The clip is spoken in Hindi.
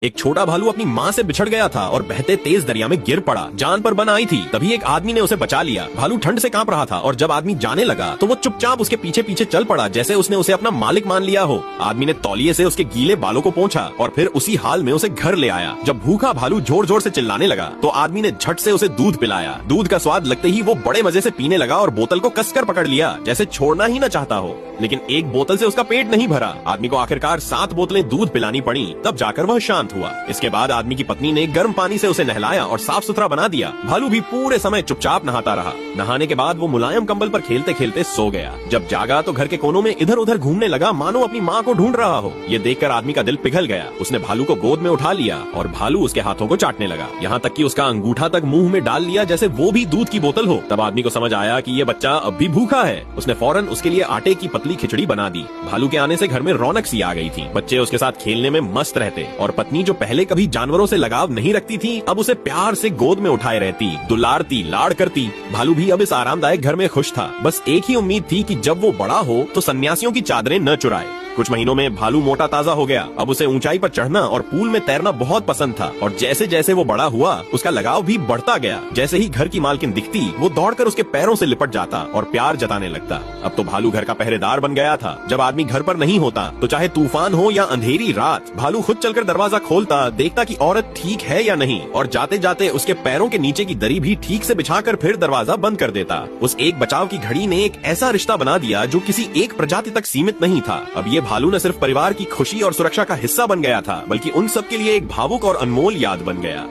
एक छोटा भालू अपनी माँ से बिछड़ गया था और बहते तेज दरिया में गिर पड़ा। जान पर बन आई थी, तभी एक आदमी ने उसे बचा लिया। भालू ठंड से कांप रहा था और जब आदमी जाने लगा तो वो चुपचाप उसके पीछे पीछे चल पड़ा, जैसे उसने उसे अपना मालिक मान लिया हो। आदमी ने तौलिए से उसके गीले बालों को पोंछा और फिर उसी हाल में उसे घर ले आया। जब भूखा भालू जोर जोर से चिल्लाने लगा तो आदमी ने झट से उसे दूध पिलाया। दूध का स्वाद लगते ही वो बड़े मजे से पीने लगा और बोतल को कसकर पकड़ लिया, जैसे छोड़ना ही न चाहता हो। लेकिन एक बोतल से उसका पेट नहीं भरा। आदमी को आखिरकार 7 बोतलें दूध पिलानी पड़ी, तब जाकर वह शांत हुआ। इसके बाद आदमी की पत्नी ने गर्म पानी से उसे नहलाया और साफ सुथरा बना दिया। भालू भी पूरे समय चुपचाप नहाता रहा। नहाने के बाद वो मुलायम कंबल पर खेलते खेलते सो गया। जब जागा तो घर के कोनों में इधर उधर घूमने लगा, मानो अपनी माँ को ढूंढ रहा हो। ये देखकर आदमी का दिल पिघल गया। उसने भालू को गोद में उठा लिया और भालू उसके हाथों को चाटने लगा, यहाँ तक कि उसका अंगूठा तक मुंह में डाल लिया, जैसे वो भी दूध की बोतल हो। तब आदमी को समझ आया कि ये बच्चा अब भी भूखा है। उसने फौरन उसके लिए आटे की पतली खिचड़ी बना दी। भालू के आने से घर में रौनक सी आ गई थी। बच्चे उसके साथ खेलने में मस्त रहते और पत्नी, जो पहले कभी जानवरों से लगाव नहीं रखती थी, अब उसे प्यार से गोद में उठाए रहती, दुलारती, लाड़ करती। भालू भी अब इस आरामदायक घर में खुश था। बस एक ही उम्मीद थी कि जब वो बड़ा हो तो सन्यासियों की चादरें न चुराए। कुछ महीनों में भालू मोटा ताजा हो गया। अब उसे ऊंचाई पर चढ़ना और पूल में तैरना बहुत पसंद था और जैसे जैसे वो बड़ा हुआ उसका लगाव भी बढ़ता गया। जैसे ही घर की मालकिन दिखती वो दौड़कर उसके पैरों से लिपट जाता और प्यार जताने लगता। अब तो भालू घर का पहरेदार बन गया था। जब आदमी घर पर नहीं होता तो चाहे तूफान हो या अंधेरी रात, भालू खुद चलकर दरवाजा खोलता, देखता कि औरत ठीक है या नहीं, और जाते जाते उसके पैरों के नीचे की दरी भी ठीक से बिछाकर फिर दरवाजा बंद कर देता। उस एक बचाव की घड़ी ने एक ऐसा रिश्ता बना दिया जो किसी एक प्रजाति तक सीमित नहीं था। अब ये भालू न सिर्फ परिवार की खुशी और सुरक्षा का हिस्सा बन गया था, बल्कि उन सब के लिए एक भावुक और अनमोल याद बन गया।